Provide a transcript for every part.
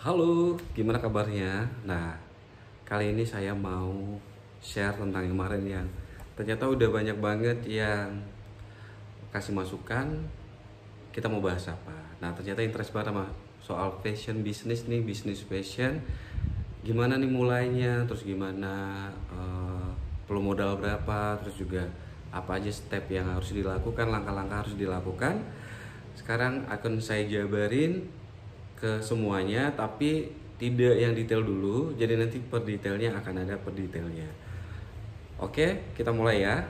Halo, gimana kabarnya? Nah, kali ini saya mau share tentang kemarin yang ternyata udah banyak banget yang kasih masukan. Kita mau bahas apa? Nah, ternyata interest banget sama soal fashion bisnis nih, bisnis fashion. Gimana nih mulainya? Terus gimana perlu modal berapa? Terus juga apa aja step yang harus dilakukan, langkah-langkah harus dilakukan. Sekarang akan saya jabarin ke semuanya, tapi tidak yang detail dulu. Jadi nanti per detailnya akan ada per detailnya. Oke, kita mulai ya.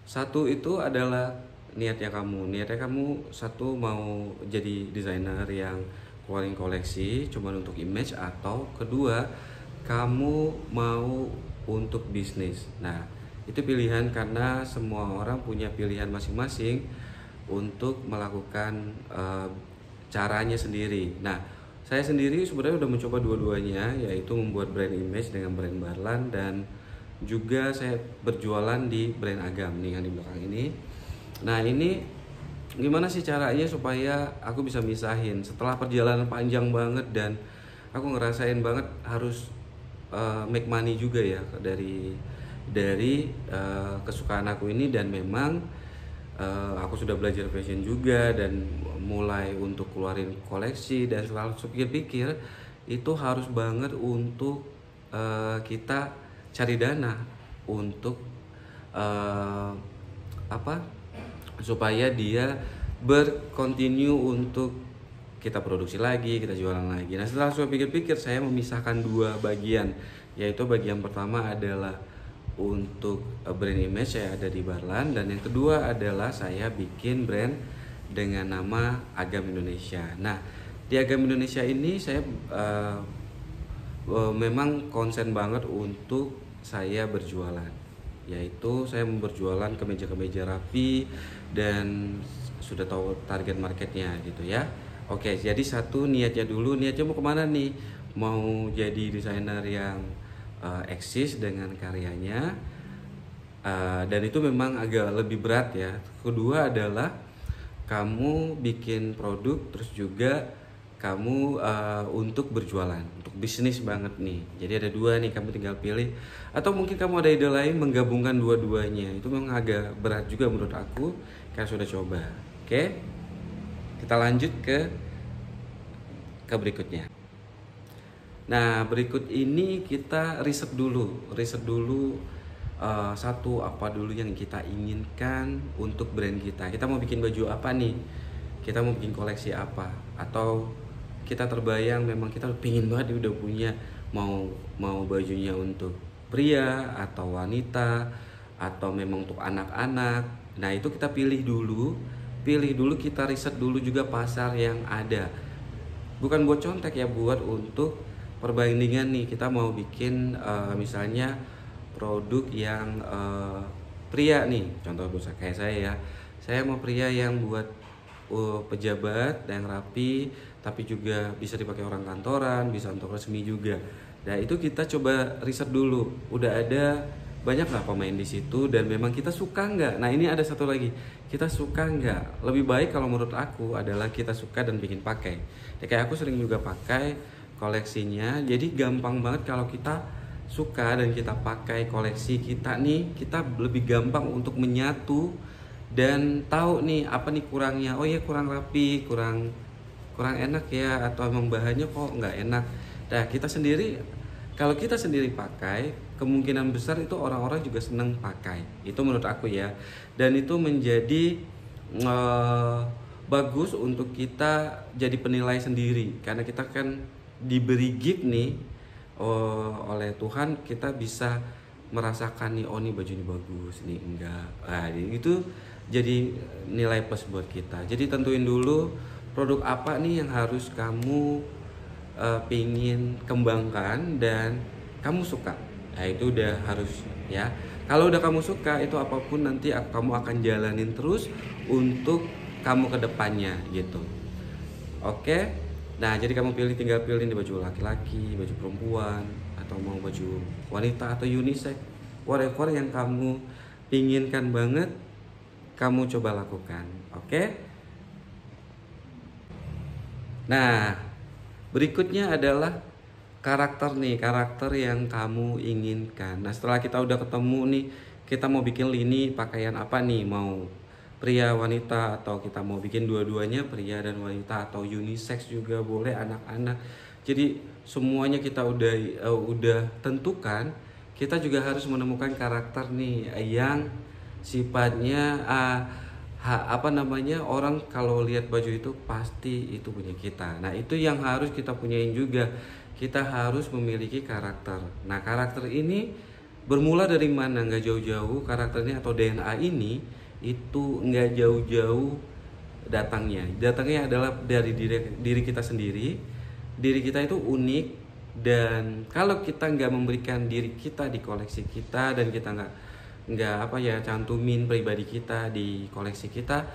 Satu itu adalah niatnya kamu. Niatnya kamu satu mau jadi desainer yang keluarin koleksi cuman untuk image, atau kedua kamu mau untuk bisnis. Nah, itu pilihan karena semua orang punya pilihan masing-masing untuk melakukan caranya sendiri. Nah, saya sendiri sebenarnya udah mencoba dua-duanya, yaitu membuat brand image dengan brand Barlan, dan juga saya berjualan di brand Agam nih yang di belakang ini. Nah, ini gimana sih caranya supaya aku bisa misahin setelah perjalanan panjang banget, dan aku ngerasain banget harus make money juga ya dari kesukaan aku ini. Dan memang aku sudah belajar fashion juga dan mulai untuk keluarin koleksi, dan selalu pikir-pikir itu harus banget untuk kita cari dana untuk uh, apa supaya dia berkontinu untuk kita produksi lagi, kita jualan lagi. Nah, setelah saya pikir-pikir, saya memisahkan dua bagian, yaitu bagian pertama adalah untuk brand image saya ada di Barlan, dan yang kedua adalah saya bikin brand dengan nama Agam Indonesia. Nah, di Agam Indonesia ini saya memang konsen banget untuk saya berjualan, yaitu saya berjualan kemeja-kemeja rapi dan sudah tahu target marketnya gitu ya. Oke, jadi satu niatnya dulu, niatnya mau kemana nih? Mau jadi desainer yang eksis dengan karyanya, dan itu memang agak lebih berat ya. Kedua adalah kamu bikin produk, terus juga kamu untuk berjualan, untuk bisnis banget nih. Jadi ada dua nih, kamu tinggal pilih. Atau mungkin kamu ada ide lain menggabungkan dua-duanya. Itu memang agak berat juga menurut aku, karena sudah coba. Oke, kita lanjut ke berikutnya. Nah, berikut ini kita riset dulu satu apa dulu yang kita inginkan untuk brand kita. Kita mau bikin baju apa nih? Kita mau bikin koleksi apa? Atau kita terbayang memang kita pingin banget udah punya mau bajunya untuk pria atau wanita, atau memang untuk anak-anak. Nah, itu kita pilih dulu kita riset dulu juga pasar yang ada. Bukan buat contek ya, buat untuk perbandingan nih. Kita mau bikin misalnya produk yang pria nih, contoh kayak saya mau pria yang buat pejabat yang rapi, tapi juga bisa dipakai orang kantoran, bisa untuk resmi juga. Nah, itu kita coba riset dulu, udah ada banyak nggak pemain di situ, dan memang kita suka nggak. Nah, ini ada satu lagi, kita suka nggak. Lebih baik kalau menurut aku adalah kita suka dan bikin pakai. Ya, kayak aku sering juga pakai koleksinya, jadi gampang banget kalau kita suka dan kita pakai koleksi kita nih, kita lebih gampang untuk menyatu dan tahu nih apa nih kurangnya. Oh ya, kurang rapi, kurang enak ya, atau emang bahannya kok nggak enak. Nah, kalau kita sendiri pakai, kemungkinan besar itu orang-orang juga seneng pakai. Itu menurut aku ya. Dan itu menjadi bagus untuk kita jadi penilai sendiri, karena kita kan diberi gift nih oleh Tuhan, kita bisa merasakan nih, oh nih baju ini bagus, nih enggak. Nah, itu jadi nilai plus buat kita. Jadi tentuin dulu produk apa nih yang harus kamu pingin kembangkan dan kamu suka. Nah, itu udah harus ya. Kalau udah kamu suka, itu apapun nanti kamu akan jalanin terus untuk kamu ke depannya gitu. Oke. Nah, jadi kamu tinggal pilih nih, baju laki-laki, baju perempuan, atau mau baju wanita atau unisex, whatever yang kamu pinginkan banget, kamu coba lakukan. Oke. Nah, Berikutnya adalah karakter nih, karakter yang kamu inginkan. Nah, setelah kita udah ketemu nih, kita mau bikin lini pakaian apa nih? Mau pria, wanita, atau kita mau bikin dua-duanya, pria dan wanita, atau unisex juga boleh, anak-anak. Jadi semuanya kita udah tentukan. Kita juga harus menemukan karakter nih yang sifatnya orang kalau lihat baju itu pasti itu punya kita. Nah, itu yang harus kita punyain juga. Kita harus memiliki karakter. Nah, karakter ini bermula dari mana? Nggak jauh-jauh karakternya atau DNA ini itu nggak jauh-jauh datangnya. Datangnya adalah dari diri kita sendiri. Diri kita itu unik, dan kalau kita nggak memberikan diri kita di koleksi kita, dan kita nggak cantumin pribadi kita di koleksi kita,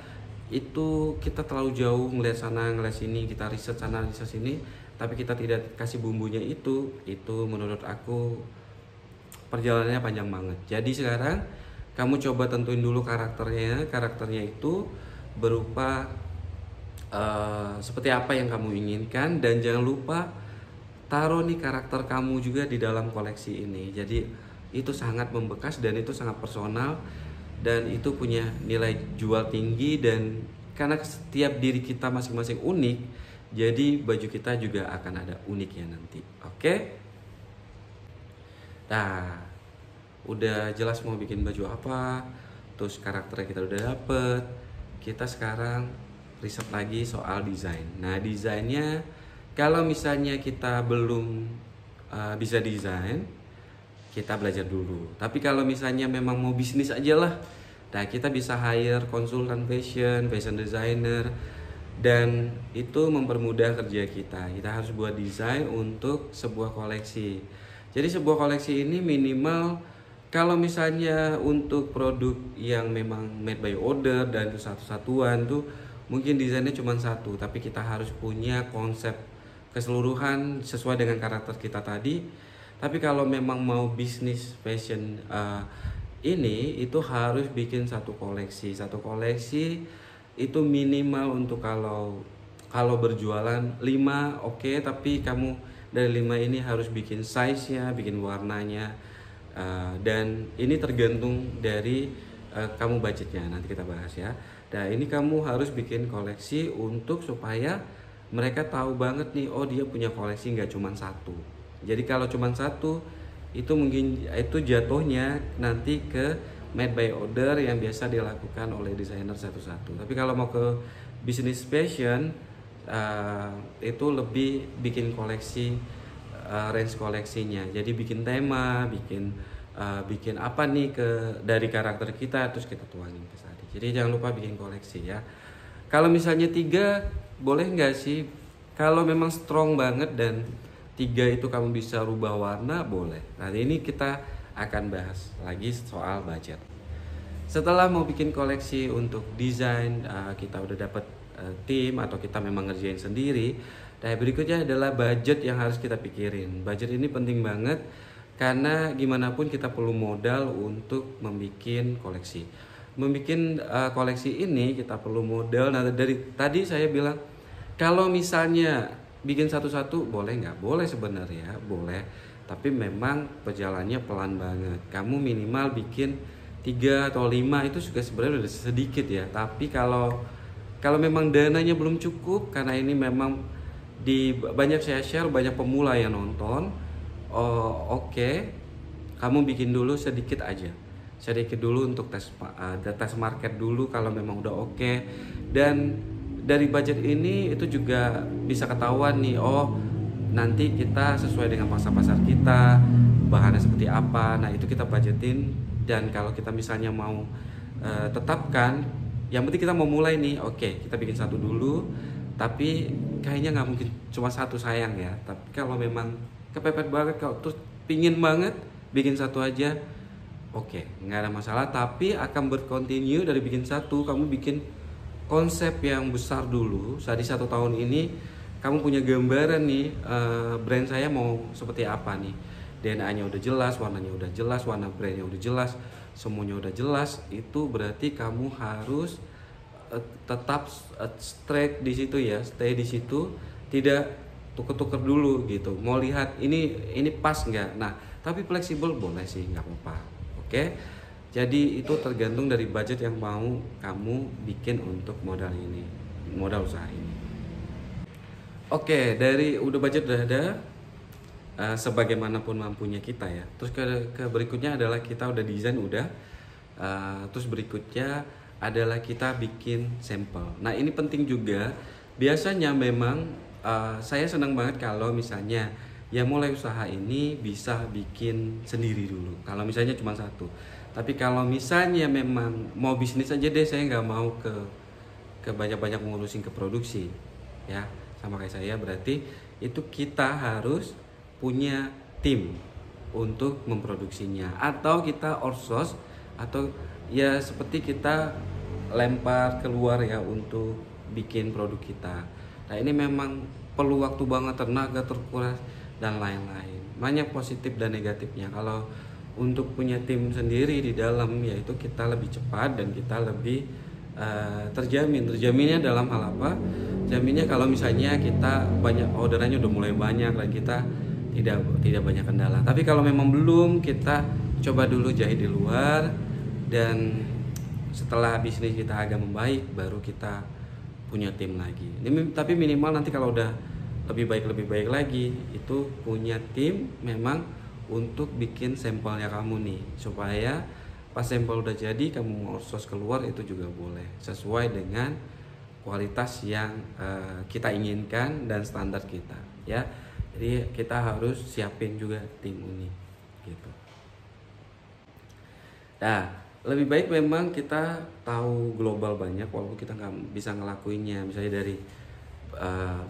itu kita terlalu jauh ngeliat sana ngeliat sini, kita riset sana riset sini, tapi kita tidak kasih bumbunya. Itu menurut aku perjalanannya panjang banget. Jadi sekarang kamu coba tentuin dulu karakternya itu berupa seperti apa yang kamu inginkan, dan jangan lupa taruh nih karakter kamu juga di dalam koleksi ini. Jadi itu sangat membekas dan itu sangat personal, dan itu punya nilai jual tinggi. Dan karena setiap diri kita masing-masing unik, jadi baju kita juga akan ada uniknya nanti. Oke? Nah, udah jelas mau bikin baju apa, terus karakternya kita udah dapet. Kita sekarang riset lagi soal desain. Nah, desainnya kalau misalnya kita belum bisa desain, kita belajar dulu. Tapi kalau misalnya memang mau bisnis aja lah, nah kita bisa hire konsultan fashion designer, dan itu mempermudah kerja kita. Kita harus buat desain untuk sebuah koleksi. Jadi sebuah koleksi ini minimal, kalau misalnya untuk produk yang memang made by order dan itu satu-satuan tuh mungkin desainnya cuma satu, tapi kita harus punya konsep keseluruhan sesuai dengan karakter kita tadi. Tapi kalau memang mau bisnis fashion ini, itu harus bikin satu koleksi itu minimal untuk kalau berjualan 5 oke, tapi kamu dari 5 ini harus bikin size-nya, bikin warnanya, dan ini tergantung dari kamu budgetnya, nanti kita bahas ya. Nah, ini kamu harus bikin koleksi untuk supaya mereka tahu banget nih, oh dia punya koleksi nggak cuma satu. Jadi kalau cuma satu, itu mungkin itu jatuhnya nanti ke made by order yang biasa dilakukan oleh desainer satu-satu. Tapi kalau mau ke bisnis fashion, itu lebih bikin koleksi, range koleksinya. Jadi bikin tema, bikin apa nih dari karakter kita, terus kita tuangin ke sana. Jadi jangan lupa bikin koleksi ya. Kalau misalnya 3, boleh nggak sih? Kalau memang strong banget dan 3 itu kamu bisa rubah warna, boleh. Nah, ini kita akan bahas lagi soal budget. Setelah mau bikin koleksi untuk desain, kita udah dapat tim atau kita memang ngerjain sendiri. Nah, berikutnya adalah budget yang harus kita pikirin. Budget ini penting banget karena gimana pun kita perlu modal untuk membuat koleksi. Membikin koleksi ini kita perlu modal. Nah, dari tadi saya bilang kalau misalnya bikin satu-satu boleh nggak? Boleh sebenarnya, boleh. Tapi memang perjalannya pelan banget. Kamu minimal bikin 3 atau 5 itu juga sebenarnya udah sedikit ya. Tapi kalau memang dananya belum cukup, karena ini memang banyak saya share, banyak pemula yang nonton. Oke, kamu bikin dulu sedikit aja. Sedikit dulu untuk tes market dulu kalau memang udah oke. Dan dari budget ini itu juga bisa ketahuan nih, oh nanti kita sesuai dengan pasar kita, bahannya seperti apa. Nah, itu kita budgetin. Dan kalau kita misalnya mau tetapkan, yang penting kita mau mulai nih, oke, kita bikin satu dulu. Tapi kayaknya nggak mungkin cuma satu, sayang ya. Tapi kalau memang kepepet banget, kalau terus pingin banget bikin satu aja, oke, nggak ada masalah. Tapi akan berkontinu dari bikin satu, kamu bikin konsep yang besar dulu. Di 1 tahun ini kamu punya gambaran nih, brand saya mau seperti apa nih. DNA-nya udah jelas, warnanya udah jelas, warna brandnya udah jelas, semuanya udah jelas. Itu berarti kamu harus tetap straight di situ ya, stay di situ, tidak tuker-tuker dulu gitu, mau lihat ini pas nggak. Nah tapi fleksibel boleh sih, nggak apa-apa. Oke, jadi itu tergantung dari budget yang mau kamu bikin untuk modal ini, modal usaha ini. Oke, dari udah budget udah ada, sebagaimanapun mampunya kita ya. Terus ke berikutnya adalah kita udah desain udah, terus berikutnya adalah kita bikin sampel. Nah ini penting juga. Biasanya memang saya senang banget kalau misalnya ya mulai usaha ini bisa bikin sendiri dulu. Kalau misalnya cuma satu. Tapi kalau misalnya memang mau bisnis aja deh, saya nggak mau ke banyak-banyak ngurusin ke produksi ya, sama kayak saya. Berarti itu kita harus punya tim untuk memproduksinya, atau kita outsource, atau ya seperti kita lempar keluar ya untuk bikin produk kita. Nah ini memang perlu waktu banget, tenaga terkuras dan lain-lain, banyak positif dan negatifnya. Kalau untuk punya tim sendiri di dalam, yaitu kita lebih cepat dan kita lebih terjaminnya dalam hal apa? Jaminnya kalau misalnya kita banyak orderannya udah mulai banyak dan kita tidak banyak kendala. Tapi kalau memang belum, kita coba dulu jahit di luar, dan setelah bisnis kita agak membaik baru kita punya tim lagi. Tapi minimal nanti kalau udah lebih baik lagi, itu punya tim memang untuk bikin sampelnya kamu nih, supaya pas sampel udah jadi kamu mau outsource keluar itu juga boleh, sesuai dengan kualitas yang kita inginkan dan standar kita ya. Jadi kita harus siapin juga tim ini gitu. Nah lebih baik memang kita tahu global banyak, walaupun kita nggak bisa ngelakuinnya. Misalnya dari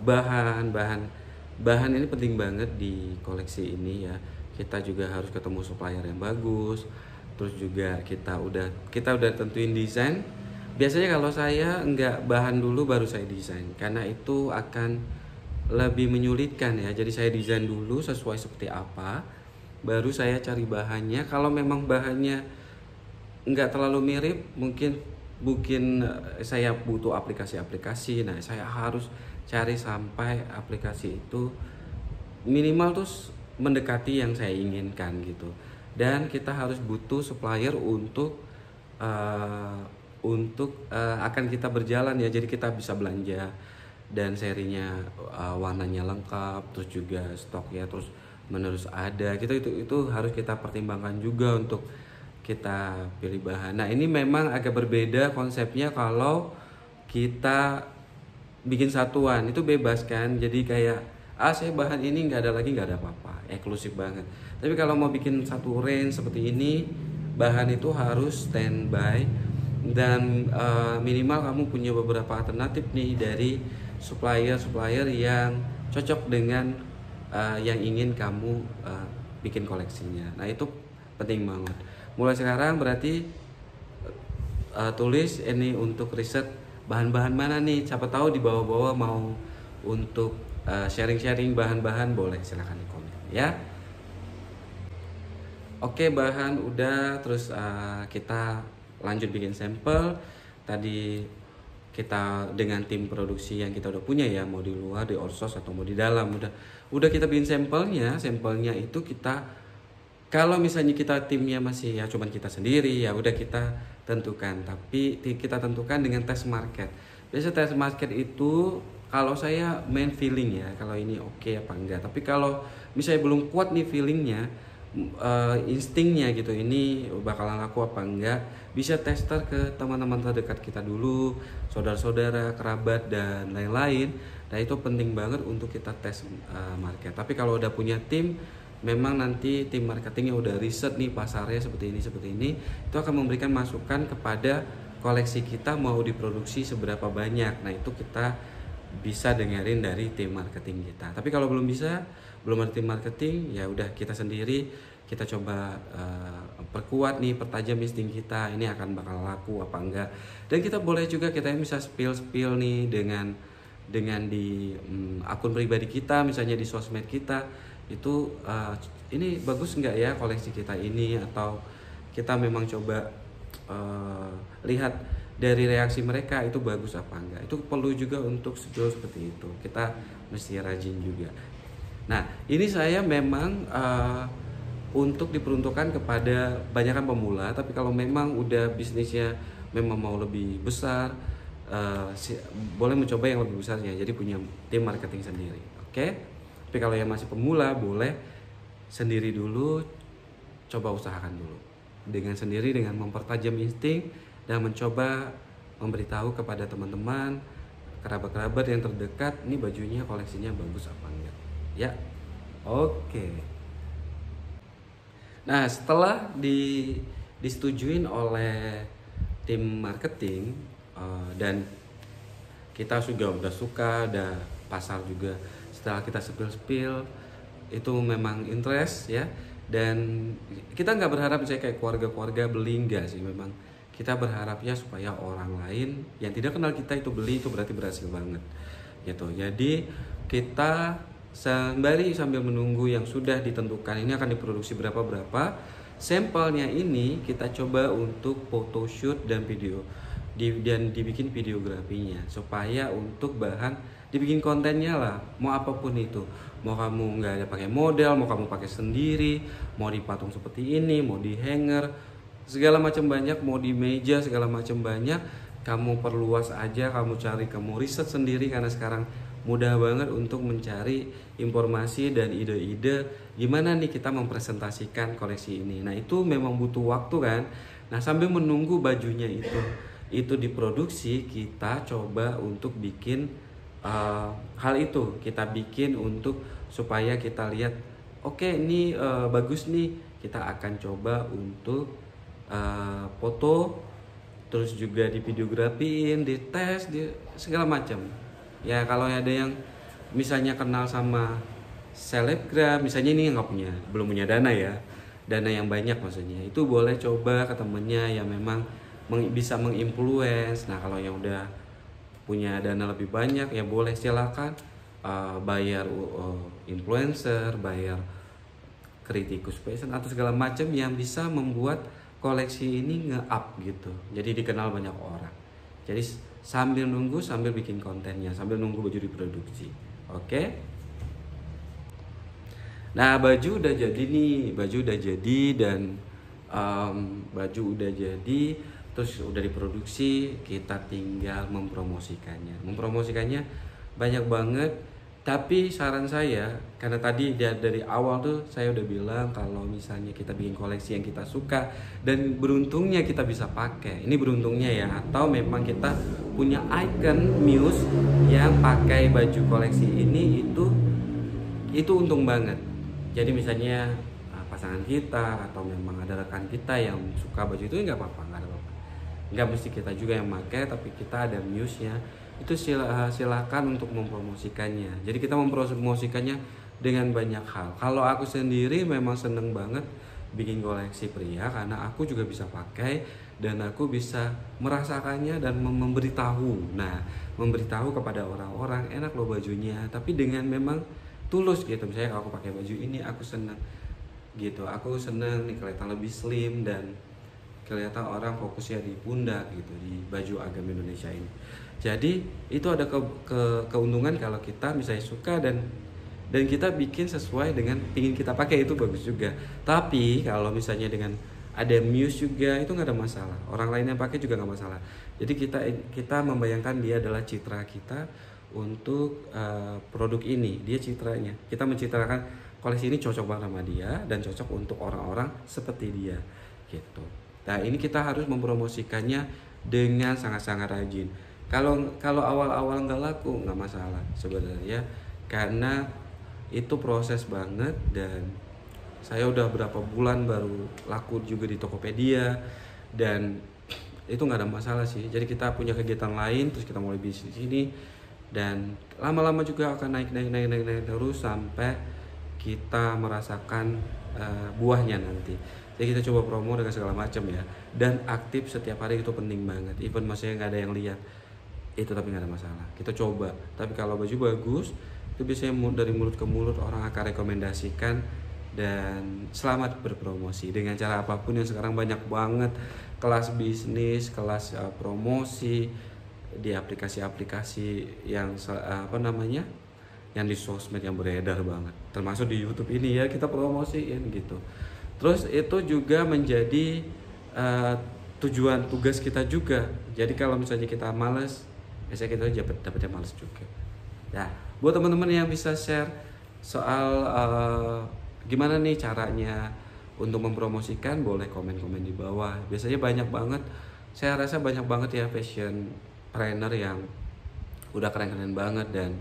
bahan ini penting banget di koleksi ini ya. Kita juga harus ketemu supplier yang bagus. Terus juga kita udah tentuin desain. Biasanya kalau saya nggak bahan dulu baru saya desain, karena itu akan lebih menyulitkan ya. Jadi saya desain dulu sesuai seperti apa, baru saya cari bahannya. Kalau memang bahannya nggak terlalu mirip, mungkin saya butuh aplikasi. Nah saya harus cari sampai aplikasi itu minimal tuh mendekati yang saya inginkan gitu. Dan kita harus butuh supplier untuk akan kita berjalan ya. Jadi kita bisa belanja dan serinya warnanya lengkap, terus juga stoknya terus menerus ada gitu. Itu harus kita pertimbangkan juga untuk kita pilih bahan. Nah ini memang agak berbeda konsepnya kalau kita bikin satuan, itu bebas kan. Jadi kayak saya bahan ini nggak ada apa-apa, eksklusif banget. Tapi kalau mau bikin satu range seperti ini, bahan itu harus standby, dan minimal kamu punya beberapa alternatif nih dari supplier yang cocok dengan yang ingin kamu bikin koleksinya. Nah itu penting banget. Mulai sekarang berarti tulis ini untuk riset bahan-bahan mana nih. Siapa tahu di bawah-bawah mau untuk sharing-sharing bahan-bahan, boleh silahkan di komen ya. Oke, bahan udah, terus kita lanjut bikin sampel. Tadi kita dengan tim produksi yang kita udah punya ya, mau di luar, di outsource atau mau di dalam, udah kita bikin sampelnya itu kita, kalau misalnya kita timnya masih ya cuman kita sendiri, ya udah kita tentukan. Tapi kita tentukan dengan tes market. Biasa tes market itu kalau saya main feeling ya, kalau ini oke apa enggak. Tapi kalau misalnya belum kuat nih feelingnya, instingnya gitu, ini bakalan laku apa enggak, bisa tester ke teman-teman terdekat kita dulu, saudara-saudara, kerabat dan lain-lain. Nah itu penting banget untuk kita tes market. Tapi kalau udah punya tim, memang nanti tim marketingnya udah riset nih pasarnya seperti ini, itu akan memberikan masukan kepada koleksi kita mau diproduksi seberapa banyak. Nah itu kita bisa dengerin dari tim marketing kita. Tapi kalau belum ada tim marketing, ya udah kita sendiri, kita coba perkuat nih, pertajam insting kita, ini akan bakal laku apa enggak. Dan kita boleh juga, kita bisa spill nih dengan di akun pribadi kita, misalnya di sosmed kita, itu ini bagus enggak ya koleksi kita ini, atau kita memang coba lihat dari reaksi mereka itu bagus apa enggak. Itu perlu juga untuk skill seperti itu, kita mesti rajin juga. Nah ini saya memang untuk diperuntukkan kepada banyakan pemula, tapi kalau memang udah bisnisnya memang mau lebih besar, boleh mencoba yang lebih besarnya, jadi punya tim marketing sendiri. Oke. Tapi kalau yang masih pemula boleh sendiri dulu, coba usahakan dulu dengan sendiri, dengan mempertajam insting dan mencoba memberitahu kepada teman-teman, kerabat-kerabat yang terdekat, ini bajunya koleksinya bagus apa enggak ya. Oke. Nah setelah disetujuin oleh tim marketing, dan kita udah suka, udah pasar juga, setelah kita spill itu memang interest ya, dan kita nggak berharap saya kayak keluarga beli, enggak sih, memang kita berharapnya supaya orang lain yang tidak kenal kita itu beli, itu berarti berhasil banget gitu. Jadi kita sembari sambil menunggu yang sudah ditentukan ini akan diproduksi berapa sampelnya, ini kita coba untuk photoshoot dan video dan dibikin videografinya, supaya untuk bahan dibikin kontennya lah, mau apapun itu, mau kamu nggak ada pakai model, mau kamu pakai sendiri, mau dipatung seperti ini, mau di hanger, segala macam banyak, mau di meja segala macam banyak. Kamu perluas aja, kamu cari, kamu riset sendiri, karena sekarang mudah banget untuk mencari informasi dan ide-ide gimana nih kita mempresentasikan koleksi ini. Nah itu memang butuh waktu kan. Nah sambil menunggu bajunya itu diproduksi, kita coba untuk bikin hal itu, kita bikin untuk supaya kita lihat oke, ini bagus nih, kita akan coba untuk foto, terus juga di videografiin, dites, di segala macam ya. Kalau ada yang misalnya kenal sama selebgram misalnya, ini belum punya dana ya, dana yang banyak maksudnya, itu boleh coba ke temennya yang memang bisa menginfluence. Nah kalau yang udah punya dana lebih banyak ya boleh silakan bayar influencer, bayar kritikus fashion atau segala macam yang bisa membuat koleksi ini nge-up gitu, jadi dikenal banyak orang. Jadi sambil nunggu, sambil bikin kontennya, sambil nunggu baju diproduksi. Oke. Nah baju udah jadi nih, baju udah jadi, dan baju udah jadi, terus udah diproduksi, kita tinggal mempromosikannya. Mempromosikannya banyak banget, tapi saran saya, karena tadi dari awal tuh saya udah bilang kalau misalnya kita bikin koleksi yang kita suka dan beruntungnya kita bisa pakai, ini beruntungnya ya, atau memang kita punya icon muse yang pakai baju koleksi ini, itu untung banget. Jadi misalnya pasangan kita atau memang ada rekan kita yang suka baju itu, nggak apa-apa, nggak mesti kita juga yang pakai, tapi kita ada muse-nya, itu silakan untuk mempromosikannya. Jadi kita mempromosikannya dengan banyak hal. Kalau aku sendiri memang seneng banget bikin koleksi pria, karena aku juga bisa pakai dan aku bisa merasakannya dan memberitahu. Nah, memberitahu kepada orang-orang, enak loh bajunya, tapi dengan memang tulus gitu. Misalnya kalau aku pakai baju ini aku seneng gitu, aku seneng nih kelihatan lebih slim dan kelihatan orang fokusnya di pundak gitu, di baju agam Indonesia ini. Jadi itu ada keuntungan kalau kita misalnya suka dan kita bikin sesuai dengan pingin kita pakai, itu bagus juga. Tapi kalau misalnya dengan ada muse juga, itu nggak ada masalah, orang lain yang pakai juga nggak masalah. Jadi kita membayangkan dia adalah citra kita untuk produk ini, dia citranya, kita mencitrakan koleksi ini cocok banget sama dia dan cocok untuk orang-orang seperti dia gitu. Nah ini kita harus mempromosikannya dengan sangat-sangat rajin. Kalau awal-awal nggak laku nggak masalah sebenarnya, karena itu proses banget, dan saya udah berapa bulan baru laku juga di Tokopedia, dan itu nggak ada masalah sih. Jadi kita punya kegiatan lain, terus kita mulai bisnis ini, dan lama-lama juga akan naik terus sampai kita merasakan buahnya nanti. Jadi kita coba promo dengan segala macam ya, dan aktif setiap hari itu penting banget. Even masih nggak ada yang lihat itu, tapi nggak ada masalah, kita coba. Tapi kalau baju bagus itu biasanya dari mulut ke mulut orang akan rekomendasikan dan selamat berpromosi dengan cara apapun. Yang sekarang banyak banget kelas bisnis, kelas promosi di aplikasi-aplikasi yang yang di sosmed yang beredar banget, termasuk di YouTube ini ya, kita promosiin gitu. Terus itu juga menjadi tujuan tugas kita juga. Jadi kalau misalnya kita males, biasanya kita dapetnya males juga. Ya, buat teman-teman yang bisa share soal gimana nih caranya untuk mempromosikan, boleh komen-komen di bawah. Biasanya banyak banget, saya rasa banyak banget ya fashion trainer yang udah keren-keren banget, dan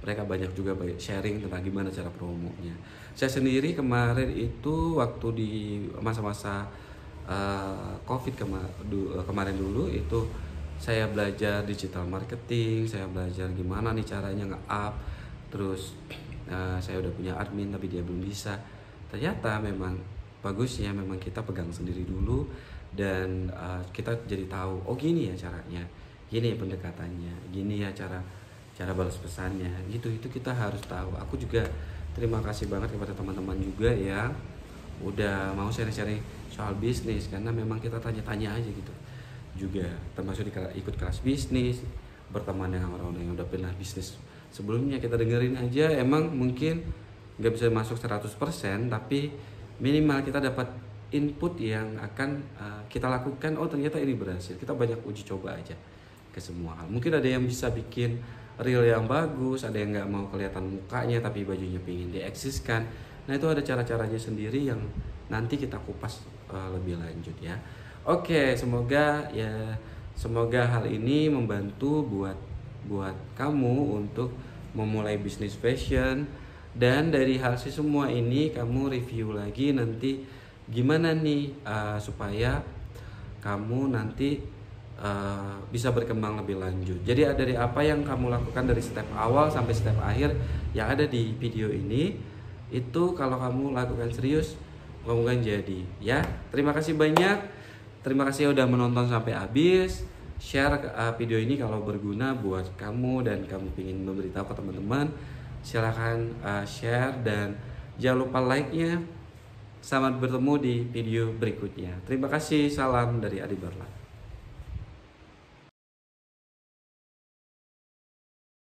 mereka banyak juga sharing tentang gimana cara promonya. Saya sendiri kemarin itu waktu di masa-masa COVID kemarin dulu itu saya belajar digital marketing, saya belajar gimana nih caranya nge-up. Terus saya udah punya admin tapi dia belum bisa. Ternyata memang bagusnya memang kita pegang sendiri dulu, dan kita jadi tahu, oh gini ya caranya, gini ya pendekatannya, gini ya cara balas pesannya gitu. Itu kita harus tahu. Aku juga terima kasih banget kepada teman-teman juga yang udah mau sharing-sharing soal bisnis, karena memang kita tanya-tanya aja gitu juga, termasuk ikut kelas bisnis, berteman dengan orang-orang yang udah pernah bisnis sebelumnya. Kita dengerin aja, emang mungkin nggak bisa masuk 100%, tapi minimal kita dapat input yang akan kita lakukan. Oh ternyata ini berhasil. Kita banyak uji coba aja ke semua hal. Mungkin ada yang bisa bikin reel yang bagus, ada yang nggak mau kelihatan mukanya tapi bajunya pengen dieksiskan. Nah itu ada cara-caranya sendiri yang nanti kita kupas lebih lanjut ya. Oke, semoga hal ini membantu buat kamu untuk memulai bisnis fashion. Dan dari hasil semua ini kamu review lagi nanti gimana nih supaya kamu nanti bisa berkembang lebih lanjut. Jadi dari apa yang kamu lakukan dari step awal sampai step akhir yang ada di video ini, itu kalau kamu lakukan serius, kamu kan jadi ya. Terima kasih banyak. Terima kasih udah menonton sampai habis. Share video ini kalau berguna buat kamu dan kamu ingin memberitahu ke teman-teman. Silahkan share dan jangan lupa like-nya. Selamat bertemu di video berikutnya. Terima kasih. Salam dari Adi Barla.